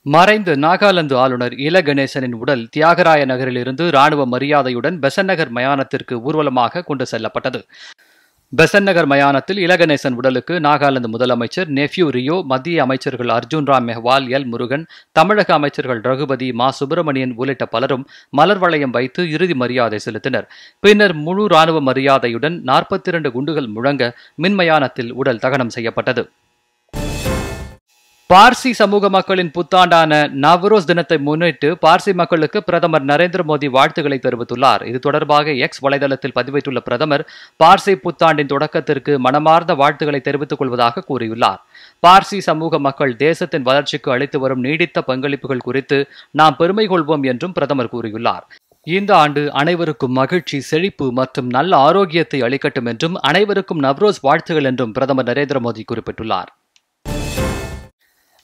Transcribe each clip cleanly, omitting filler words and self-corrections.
மறைந்த நாகாலாந்து ஆளுநர் இல கணேசனின் உடல் தியாகராய நகரிலிருந்து ராணுவ மரியாதையுடன் பெசன்ட் நகர் மயானத்திற்கு ஊர்வலமாக கொண்டு செல்லப்பட்டது. பெசன்ட் நகர் மயானத்தில் இல கணேசன் உடலுக்கு நாகாலாந்து முதலமைச்சர் நெஃப்யூ ரியோ, மத்திய அமைச்சர்கள் அர்ஜுன் ராம் மெஹ்வால், எல் முருகன், தமிழக அமைச்சர்கள் ரகுபதி, மா சுப்பிரமணியன் உள்ளிட்ட பலரும் மலர் வளையம் வைத்து இறுதி மரியாதை செலுத்தினர். பின்னர் முழு ராணுவ மரியாதையுடன் 42 குண்டுகள் முழங்க மின்மயானத்தில் உடல் தகனம் செய்யப்பட்டது. பார்சி சமூக மக்களின் புத்தாண்டான நவ்ரோஸ் தினத்தை முன்னிட்டு பார்சி மக்களுக்கு பிரதமர் நரேந்திர மோடி வாழ்த்துக்களை தெரிவித்துள்ளார். இது தொடர்பாக எக்ஸ் வலைதளத்தில் பதிவிட்டுள்ள பிரதமர், பார்சி புத்தாண்டின் தொடக்கத்திற்கு மனமார்ந்த வாழ்த்துக்களை தெரிவித்துக் கொள்வதாக கூறியுள்ளார். பார்சி சமூக மக்கள் தேசத்தின் வளர்ச்சிக்கு அளித்து வரும் நீடித்த பங்களிப்புகள் குறித்து நாம் பெருமை கொள்வோம் என்றும் பிரதமர் கூறியுள்ளார். இந்த ஆண்டு அனைவருக்கும் மகிழ்ச்சி, செழிப்பு மற்றும் நல்ல ஆரோக்கியத்தை அளிக்கட்டும் என்றும் அனைவருக்கும் நவ்ரோஸ் வாழ்த்துகள் என்றும் பிரதமர் நரேந்திர மோடி குறிப்பிட்டுள்ளார்.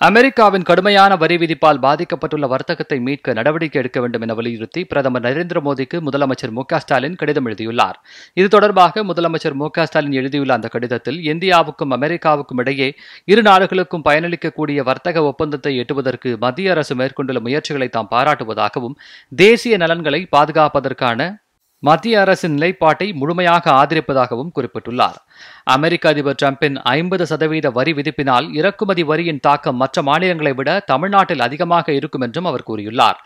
அமெரிக்காவின் கடுமையான வரி விதிப்பால் பாதிக்கப்பட்டுள்ள வர்த்தகத்தை மீட்க நடவடிக்கை எடுக்க வேண்டும் என வலியுறுத்தி பிரதமர் நரேந்திர மோடிக்கு முதலமைச்சர் மு.க.ஸ்டாலின் கடிதம் எழுதியுள்ளார். இது தொடர்பாக முதலமைச்சர் மு.க.ஸ்டாலின் எழுதியுள்ள அந்த கடிதத்தில், இந்தியாவுக்கும் அமெரிக்காவுக்கும் இடையே இரு நாடுகளுக்கும் பயனளிக்கக்கூடிய வர்த்தக ஒப்பந்தத்தை எட்டுவதற்கு மத்திய அரசு மேற்கொண்டுள்ள முயற்சிகளை தாம் பாராட்டுவதாகவும், தேசிய நலன்களை பாதுகாப்பதற்கான மத்திய அரசின் நிலைப்பாட்டை முழுமையாக ஆதரிப்பதாகவும் குறிப்பிட்டுள்ளார். அமெரிக்க அதிபர் டிரம்பின் 50% வரி விதிப்பினால் இறக்குமதி வரியின் தாக்கம் மற்ற மாநிலங்களை விட தமிழ்நாட்டில் அதிகமாக இருக்கும் என்றும் அவர் கூறியுள்ளார்.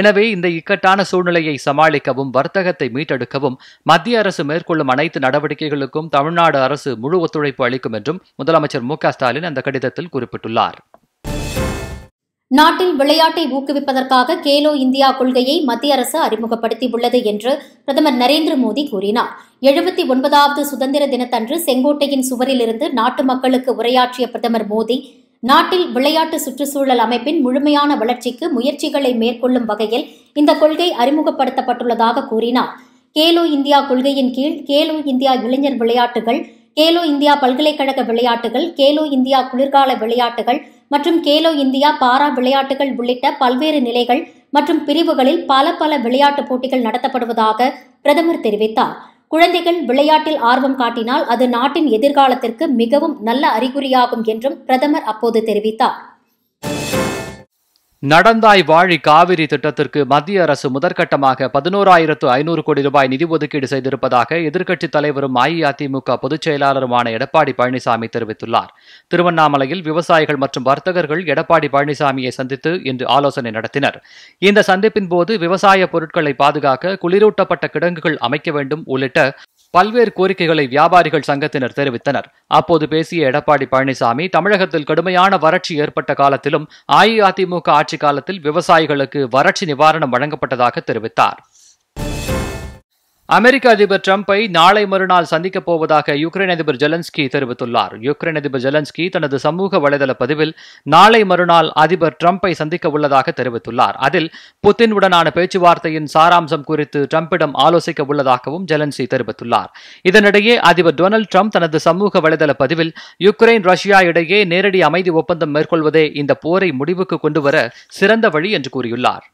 எனவே இந்த இக்கட்டான சூழ்நிலையை சமாளிக்கவும் வர்த்தகத்தை மீட்டெடுக்கவும் மத்திய அரசு மேற்கொள்ளும் அனைத்து நடவடிக்கைகளுக்கும் தமிழ்நாடு அரசு முழு ஒத்துழைப்பு அளிக்கும் என்றும் முதலமைச்சர் மு.க.ஸ்டாலின் அந்த கடிதத்தில் குறிப்பிட்டுள்ளார். நாட்டில் விளையாட்டை ஊக்குவிப்பதற்காக கேலோ இந்தியா கொள்கையை மத்திய அரசு அறிமுகப்படுத்தியுள்ளது என்று பிரதமர் நரேந்திர மோடி கூறினார். 79வது சுதந்திர தினத்தன்று செங்கோட்டையின் சுவரிலிருந்து நாட்டு மக்களுக்கு உரையாற்றிய பிரதமர் மோடி, நாட்டில் விளையாட்டு சுற்றுச்சூழல் அமைப்பின் முழுமையான வளர்ச்சிக்கு முயற்சிகளை மேற்கொள்ளும் வகையில் இந்த கொள்கை அறிமுகப்படுத்தப்பட்டுள்ளதாக கூறினார். கேலோ இந்தியா கொள்கையின் கீழ் கேலோ இந்தியா இளைஞர் விளையாட்டுகள், கேலோ இந்தியா பல்கலைக்கழக விளையாட்டுகள், கேலோ இந்தியா குளிர்கால விளையாட்டுகள் மற்றும் கேலோ இந்தியா பாரா விளையாட்டுகள் உள்ளிட்ட பல்வேறு நிலைகள் மற்றும் பிரிவுகளில் பல விளையாட்டுப் போட்டிகள் நடத்தப்படுவதாக பிரதமர் தெரிவித்தார். குழந்தைகள் விளையாட்டில் ஆர்வம் காட்டினால் அது நாட்டின் எதிர்காலத்திற்கு மிகவும் நல்ல அறிகுறியாகும் என்றும் பிரதமர் அப்போது தெரிவித்தார். நடந்தாய் வாழி காவிரி திட்டத்திற்கு மத்திய அரசு முதற்கட்டமாக 11,500 கோடி ரூபாய் நிதி ஒதுக்கீடு செய்திருப்பதாக எதிர்க்கட்சித் தலைவரும் அஇஅதிமுக பொதுச் செயலாளருமான எடப்பாடி பழனிசாமி தெரிவித்துள்ளார். திருவண்ணாமலையில் விவசாயிகள் மற்றும் வர்த்தகர்கள் எடப்பாடி பழனிசாமியை சந்தித்து இன்று ஆலோசனை நடத்தினர். இந்த சந்திப்பின் போது விவசாய பொருட்களை பாதுகாக்க குளிரூட்டப்பட்ட கிடங்குகள் அமைக்க வேண்டும் உள்ளிட்ட பல்வேறு கோரிக்கைகளை வியாபாரிகள் சங்கத்தினர் தெரிவித்தனர். அப்போது பேசிய எடப்பாடி பழனிசாமி, தமிழகத்தில் கடுமையான வறட்சி ஏற்பட்ட காலத்திலும் அஇஅதிமுக ஆட்சி காலத்தில் விவசாயிகளுக்கு வறட்சி நிவாரணம் வழங்கப்பட்டதாக தெரிவித்தார். அமெரிக்க அதிபர் டிரம்பை நாளை மறுநாள் சந்திக்கப் போவதாக யுக்ரைன் அதிபர் ஜெலன்ஸ்கி தெரிவித்துள்ளார். யுக்ரைன் அதிபர் ஜெலன்ஸ்கி தனது சமூக வலைதள பதிவில் நாளை மறுநாள் அதிபர் டிரம்பை சந்திக்க உள்ளதாக தெரிவித்துள்ளார். அதில் புதின் உடனான பேச்சுவார்த்தையின் சாராம்சம் குறித்து டிரம்பிடம் ஆலோசிக்க உள்ளதாகவும் ஜெலன்ஸ்கி தெரிவித்துள்ளார். இதனிடையே அதிபர் டொனால்டு டிரம்ப் தனது சமூக வலைதள பதிவில் யுக்ரைன் ரஷ்யா இடையே நேரடி அமைதி ஒப்பந்தம் மேற்கொள்வதே இந்த போரை முடிவுக்கு கொண்டுவர சிறந்த வழி என்று கூறியுள்ளார்.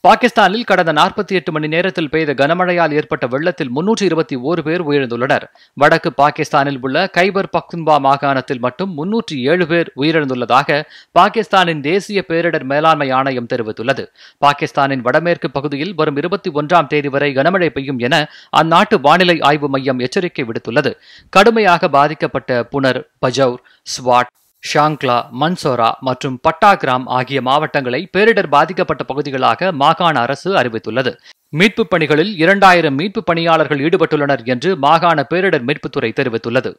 பாகிஸ்தானில் கடந்த 48 மணி நேரத்தில் பெய்த கனமழையால் ஏற்பட்ட வெள்ளத்தில் 321 பேர் உயிரிழந்துள்ளனர். வடக்கு பாகிஸ்தானில் உள்ள கைபர் பக்துன்வா மாகாணத்தில் மட்டும் 307 பேர் உயிரிழந்துள்ளதாக பாகிஸ்தானின் தேசிய பேரிடர் மேலாண்மை ஆணையம் தெரிவித்துள்ளது. பாகிஸ்தானின் வடமேற்கு பகுதியில் வரும் 21ஆம் தேதி வரை கனமழை பெய்யும் என அந்நாட்டு வானிலை ஆய்வு மையம் எச்சரிக்கை விடுத்துள்ளது. கடுமையாக பாதிக்கப்பட்ட புனர், பஜௌர், ஸ்வாட், ஷாங்க்லா, மன்சோரா மற்றும் பட்டாகிராம் ஆகிய மாவட்டங்களை பேரிடர் பாதிக்கப்பட்ட பகுதிகளாக மாகாண அரசு அறிவித்துள்ளது. மீட்புப் பணிகளில் 2000 மீட்புப் பணியாளர்கள் ஈடுபட்டுள்ளனர் என்று மாகாண பேரிடர் மீட்புத்துறை தெரிவித்துள்ளது.